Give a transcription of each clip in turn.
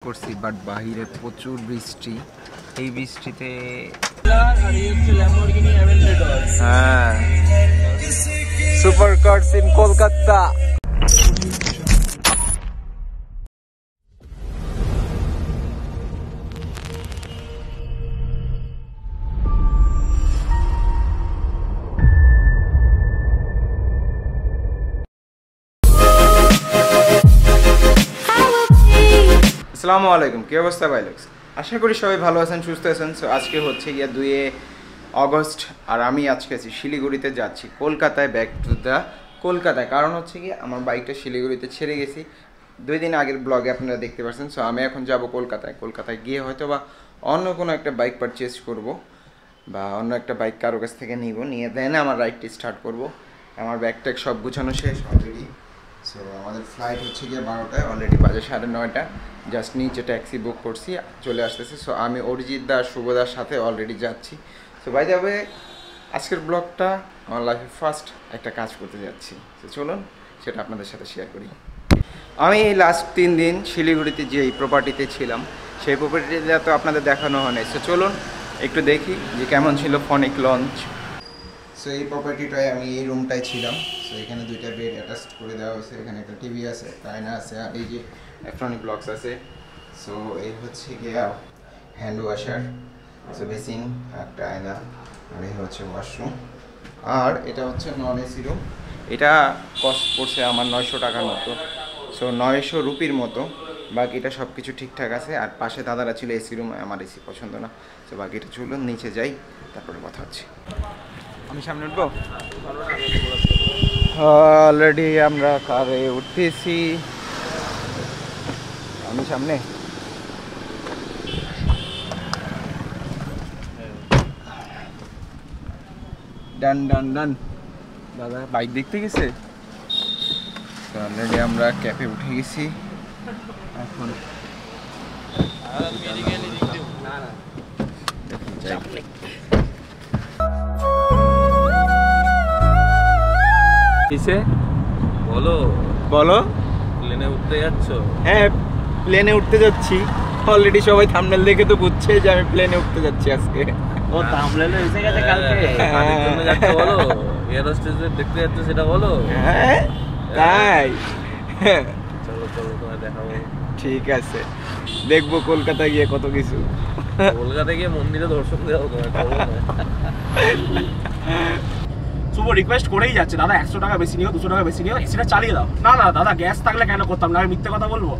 করছি বাট বাহিরে প্রচুর বৃষ্টি। এই বৃষ্টিতে হ্যাঁ সুপার কার্স ইন কলকাতা। আসসালামু আলাইকুম, কি অবস্থা ভাই লোকস? আশা করি সবাই ভালো আছেন, সুস্থ আছেন। সো আজকে হচ্ছে গিয়া 2 অগস্ট আর আমি আজকে আছি শিলিগুড়িতে, যাচ্ছি কলকাতায়, ব্যাক টু দ্য কলকাতায়। কারণ হচ্ছে গিয়ে আমার বাইকটা শিলিগুড়িতে ছেড়ে গেছি 2 দিন আগের ব্লগে আপনারা দেখতে পাচ্ছেন। সো আমি এখন যাব কলকাতায়। কলকাতায় গিয়ে হয়তো বা অন্য কোনো একটা বাইক পারচেজ করব বা অন্য একটা বাইক কারো কাছ থেকে নিয়ে দেন আমার রাইডটি স্টার্ট করব। আমার ব্যাগ ট্যাগ সব গুছানো শেষ অলরেডি। সো আমাদের ফ্লাইট হচ্ছে গিয়ে 12টায়, অলরেডি বাজে 9:30। জাস্ট নিচে ট্যাক্সি বুক করছি, চলে আসতেছি। সো আমি অরিজিৎ দা শুভদার সাথে অলরেডি যাচ্ছি। সো বাই দ্য ওয়ে আজকের ব্লগটা আমার লাইফে ফার্স্ট একটা কাজ করতে যাচ্ছি। তো চলুন সেটা আপনাদের সাথে শেয়ার করি। আমি এই লাস্ট 3 দিন শিলিগুড়িতে যে এই প্রপার্টিতে ছিলাম, সেই প্রপার্টিটা তো আপনাদের দেখানো হয়নি। সো চলুন একটু দেখি যে কেমন ছিল ফনিক লঞ্চ। সো এই প্রপার্টিটায় আমি এই রুমটায় ছিলাম। সো এখানে 2টা বেড অ্যাটাচ করে দেওয়া হয়েছে, এখানে একটা টিভি আছে, একটা আয়না আছে, আর এই যে ফ্রনি ব্লকস আছে। সো এই হচ্ছে গিয়া হ্যান্ড ওয়াশার, সো বেসিন, একটা আয়না, আর এই হচ্ছে ওয়াশরুম। আর এটা হচ্ছে নন এসি রুম। এটা কস্ট পড়ছে আমার 900 টাকার মতো, সো 900 রুপির মতো। বাকিটা সব কিছু ঠিকঠাক আছে। আর পাশে দাদারা ছিল এসি রুম, আমার এসি পছন্দ না। সো বাকিটা চলুন নিচে যাই, তারপরে কথা হচ্ছে। আমি সামনে উঠবো। অলরেডি আমরা কারে উঠতেছি, আমি সামনে। ডান ডান ডান। দাদা বাইক দেখতে গেছে। অলরেডি আমরা ক্যাফে উঠে গেছি। এখন কিসে বলো বলো। প্লেনে উঠতে যাচ্ছ? হ্যাঁ প্লেনে উঠতে যাচ্ছি। অলরেডি সবাই থাম্বনেল দেখে তো বুঝছে যে আমি প্লেনে উঠতে যাচ্ছি আজকে। ও থাম্বনেলে এসে গেছে কালকে। কাজের জন্য যাচ্ছ বলো? এয়ার হোস্টেস দেখতে যাচ্ছ সেটা বলো? হ্যাঁ তাই। চলো চলো তোমায় দেখাবো। ঠিক আছে, দেখবো কলকাতায় গিয়ে কত কিছু। কলকাতায় গিয়ে মন্দিরে দর্শন দেওয়া তোমায়। শুভ রিকোয়েস্ট করেই যাচ্ছে, দাদা 100 টাকা বেশি নিও, 200 টাকা বেশি নিও, এসিটা চালিয়ে দাও। না না দাদা, গ্যাস থাকলে কেন করতাম না, আমি মিথ্যে কথা বলবো?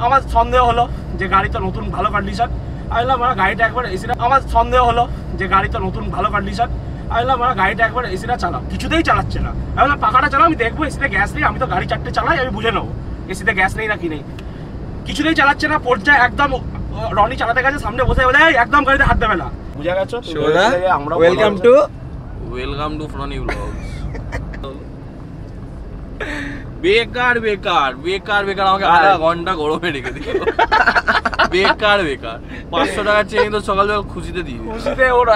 আমার সন্দেহ হলো যে গাড়ি তো নতুন ভালো কন্ডিশন। আমি বললাম আমরা গাড়িটা একবার এসিটা, আমার সন্দেহ হলো যে গাড়ি তো নতুন ভালো কন্ডিশন। আমি বললাম আমরা গাড়িটা একবার এসিটা চালাও, কিছুতেই চালাচ্ছে না। আমি বললাম পাখাটা চালাও, আমি দেখবো এসিতে গ্যাস নেই, আমি তো গাড়ি 4টে চালাই, আমি বুঝে নেবো এসিতে গ্যাস নেই না কি নেই। কিছুতেই চালাচ্ছে না, পর্যায়ে একদম রনি চালাতে গেছে, সামনে বসে বলে একদম গাড়িতে হাত দেবে না। বুঝা গেছো? আমরা ওয়েলকাম টু ফ্রনি ব্লগস। বেকার বেকার বেকার বেকার আমাকে আধা ঘন্টা গরমে রেখে দিল। বেকার বেকার 500 টাকার চেয়ে তো সকালবেলা খুশিতে দিই, খুশিতে ওর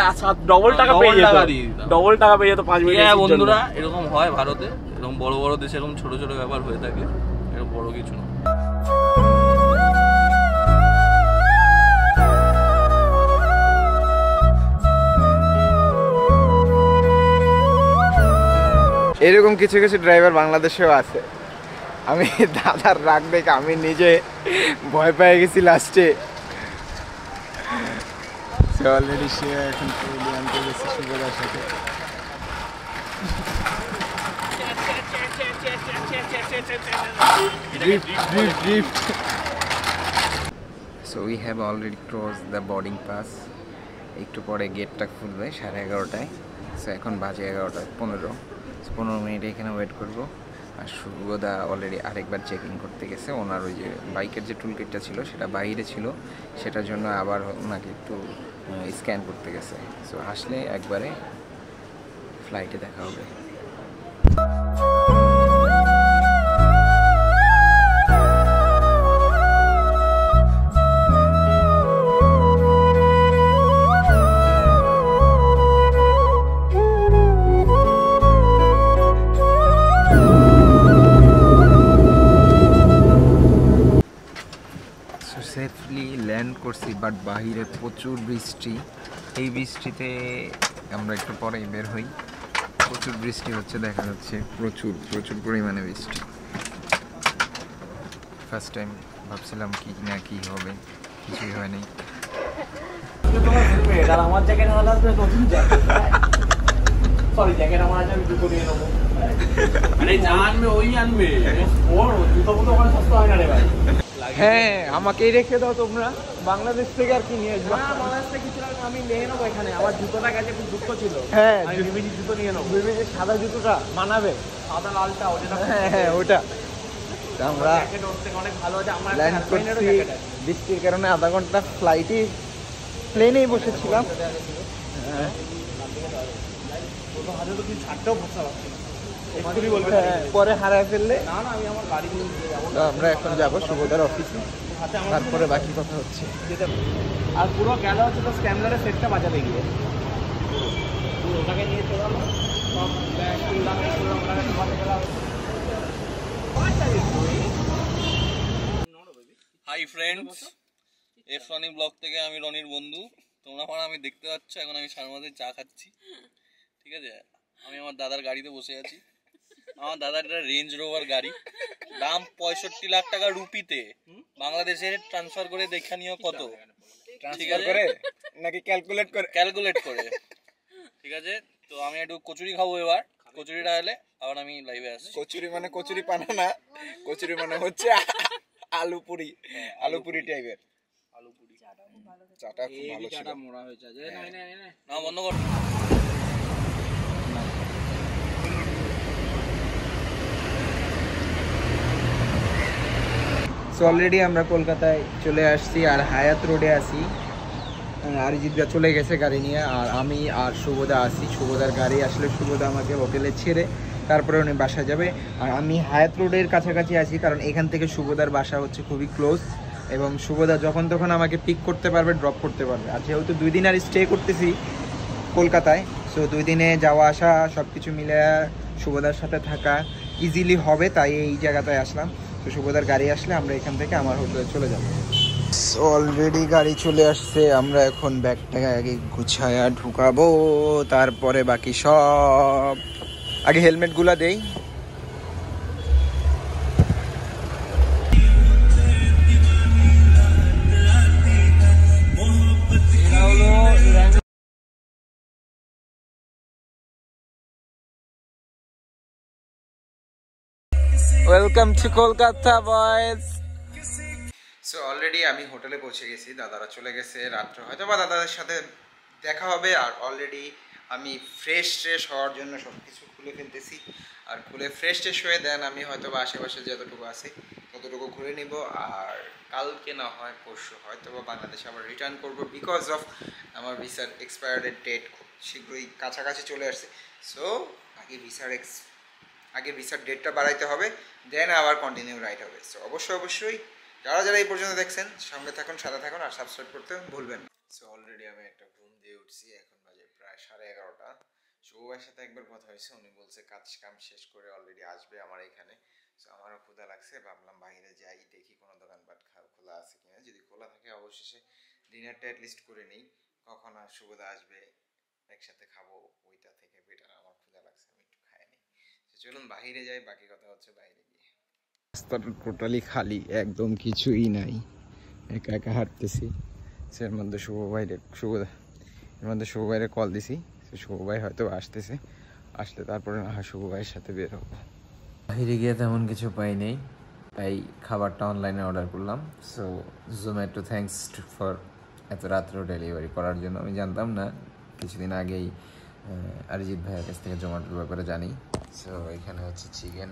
ডবল টাকা পেয়ে যেত, ডবল টাকা পেয়ে যেত 5 মিনিট। হ্যাঁ বন্ধুরা, এরকম হয় ভারতে, এরকম বড় বড় দেশে এরকম ছোট ছোট ব্যাপার হয়ে থাকে, এরকম বড় কিছু না। এরকম কিছু কিছু ড্রাইভার বাংলাদেশেও আছে। আমি দাদার রাগ দেখে আমি নিজে ভয় পেয়ে গেছি লাস্টে। অলরেডি সে এখন আনতে গেছে শুভদার সাথে। So we have already crossed the boarding pass. একটু পরে গেটটা খুলবে 11:30টায়। সো এখন বাজে 11:15। 15 মিনিট এখানে ওয়েট করবো। আর শুভদা অলরেডি আরেকবার চেকিং করতে গেছে। ওনার ওই যে বাইকের যে টুল কিটটা ছিল সেটা বাইরে ছিল, সেটার জন্য আবার ওনাকে একটু স্ক্যান করতে গেছে। সো আসলে একবারে ফ্লাইটে দেখা হবে। ফাইনালি ল্যান্ড করছি, বাট বাহিরে প্রচুর বৃষ্টি। এই বৃষ্টিতে আমরা একটু পরেই বের হই। প্রচুর বৃষ্টি হচ্ছে, দেখা যাচ্ছে প্রচুর প্রচুর পরিমাণে বৃষ্টি। ফার্স্ট টাইম ভাবছিলাম কি না কি হবে, কিছুই হয়নি। আমার জ্যাকেট আলাদা নতুন জ্যাকেট, সরি জ্যাকেট আমার আছে, আমি জুতো নিয়ে নেবো। আরে যা আনবে ওই আনবে, ওর জুতো মতো ওখানে সস্তা হয় না রে ভাই। হ্যাঁ, আমাকেই রেখে দাও তোমরা, বাংলাদেশ থেকে আর কি নিয়ে আসবো। না বাংলাদেশ থেকে কিছু লাগবে, আমি নিয়ে নেবো এখানে। আমার জুতোটা গেছে, খুব দুঃখ ছিল। হ্যাঁ, আমি বিবিজি জুতো নিয়ে নেবো। বিবিজির সাদা জুতোটা মানাবে, সাদা লালটা ওটা। হ্যাঁ ওটা। আমরা জ্যাকেট ওর থেকে অনেক ভালো আছে। আমার ল্যান্ড করছি, বৃষ্টির কারণে আধা ঘন্টা ফ্লাইটে প্লেনেই বসেছিলাম। হ্যাঁ, পরে হারায় ফেললে না না, আমি আমার গাড়ি নিয়ে যাবো। আমরা এখন যাবো শুভদার অফিসে, তারপরে বাকি কথা হচ্ছে। আর পুরো গেল হচ্ছে তো স্ক্যামলারের সেটটা বাজাতে গিয়ে, ওটাকে নিয়ে চলে গেলো। সব ব্যাগ তুললাম, এই করলাম, ওটাকে বাজাতে গেলাম। হাই ফ্রেন্ডস, ফ্রনি ব্লগ থেকে আমি রনির বন্ধু। তোমরা আমার আমি দেখতে পাচ্ছ, এখন আমি সারমাদের চা খাচ্ছি, ঠিক আছে। আমি আমার দাদার গাড়িতে বসে আছি। আমার দাদার একটা রেঞ্জ রোভার গাড়ি, দাম 65 লাখ টাকা রুপিতে। বাংলাদেশে ট্রান্সফার করে দেখা নিও কত, ঠিক আছে, নাকি ক্যালকুলেট করে, ঠিক আছে। তো আমি একটু কচুরি খাবো এবার, কচুরিটা হলে আবার আমি লাইভে আসছি। কচুরি মানে কচুরি পানা না, কচুরি মানে হচ্ছে আলু পুরি, আলু পুরি টাইপের। চাটা খুব ভালো ছিল। মোড়া হয়েছে না বন্ধ কর। অলরেডি আমরা কলকাতায় চলে আসছি, আর হায়াত রোডে আছি। অরিজিৎদা চলে গেছে গাড়ি নিয়ে, আর আমি আর শুভদা আছি। শুভদার গাড়ি আসলে শুভদা আমাকে হোটেলে ছেড়ে তারপরে উনি বাসা যাবে। আর আমি হায়াত রোডের কাছাকাছি আছি, কারণ এখান থেকে শুভদার বাসা হচ্ছে খুবই ক্লোজ, এবং শুভদা যখন তখন আমাকে পিক করতে পারবে, ড্রপ করতে পারবে। আর যেহেতু 2 দিন আর স্টে করতেছি কলকাতায়, সো 2 দিনে যাওয়া আসা সব কিছু মিলে শুভদার সাথে থাকা ইজিলি হবে, তাই এই জায়গাটায় আসলাম। তো শুভদার গাড়ি আসলে আমরা এখান থেকে আমার হোটেলে চলে যাব। অলরেডি গাড়ি চলে আসছে, আমরা এখন ব্যাগটাকে আগে গুছায়া ঢুকাবো, তারপরে বাকি সব। আগে হেলমেটগুলো দেই। Welcome to Kolkata boys. So already আমি হোটেলে পৌঁছে গেছি, দাদারা চলে গেছে, রাত্র হয়তো বা দাদাদের সাথে দেখা হবে। আর অলরেডি আমি ফ্রেশ হওয়ার জন্য সব কিছু খুলে ফেলতেছি, আর খুলে ফ্রেশ হয়ে দেন আমি হয়তো বা আশেপাশে যতটুকু আছে ততটুকু ঘুরে নিব। আর কালকে না হয় পরশু হয়তো বা বাংলাদেশে আবার রিটার্ন করবো, বিকজ অফ আমার ভিসার এক্সপায়ার্ড ডেট খুব শীঘ্রই কাছাকাছি চলে আসছে। সো আগে ভিসার ডেটটা বাড়াইতে হবে, দেন আবার কন্টিনিউ রাইড হবে। সো অবশ্যই যারা এই পর্যন্ত দেখছেন সঙ্গে থাকুন, সাথে থাকুন, আর সাবস্ক্রাইব করতে ভুলবেন না। সো অলরেডি আমি একটা ঘুম দিয়ে উঠছি, এখন বাজে প্রায় 11:30। শুভভাইয়ের সাথে একবার কথা হয়েছে, উনি বলছে কাম শেষ করে অলরেডি আসবে আমার এখানে। সো আমারও ক্ষুধা লাগছে, ভাবলাম বাইরে যাই, দেখি কোনো দোকানপাট খোলা আছে কিনা। যদি খোলা থাকে অবশেষে ডিনারটা অ্যাটলিস্ট করে নিই, কখন আর শুভদা আসবে একসাথে খাবো, ওইটা থেকে বেটার। আমার ক্ষুধা লাগছে, আমি একটু খাই নিই। চলুন বাইরে যাই, বাকি কথা হচ্ছে বাইরে গিয়ে। রাস্তাটা টোটালি খালি, একদম কিছুই নাই, একা একা হাঁটতেছি। এর মধ্যে শুভ ভাইরে কল দিছি, শুভ ভাই হয়তো আসতেছে, আসলে তারপরে না হয় শুভ ভাইয়ের সাথে বের হবো। বাইরে গিয়ে তেমন কিছু পাই নেই, তাই খাবারটা অনলাইনে অর্ডার করলাম। সো জোম্যাটো থ্যাঙ্কস ফর এত রাত্রেও ডেলিভারি করার জন্য। আমি জানতাম না, কিছুদিন আগেই অরিজিৎ ভাইয়ের কাছ থেকে জোম্যাটোর ব্যাপারে জানি। সো এখানে হচ্ছে চিকেন,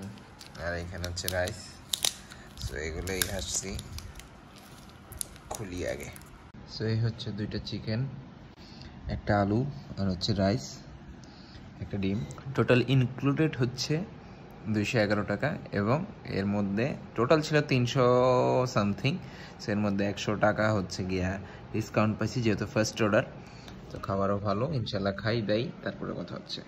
আর এখানে হচ্ছে রাইস। সো এগুলোই আসছি, খুলি আগে। সো এই হচ্ছে 2টা চিকেন, একটা আলু, আর হচ্ছে রাইস, একটা ডিম। টোটাল ইনক্লুডেড হচ্ছে 211 টাকা, এবং এর মধ্যে টোটাল ছিল 300 সামথিং। সো এর মধ্যে 100 টাকা হচ্ছে গিয়া ডিসকাউন্ট পাইছি, যেহেতু ফার্স্ট অর্ডার। তো খাবারও ভালো, ইনশাল্লাহ খাই দেই, তারপরে কথা হচ্ছে।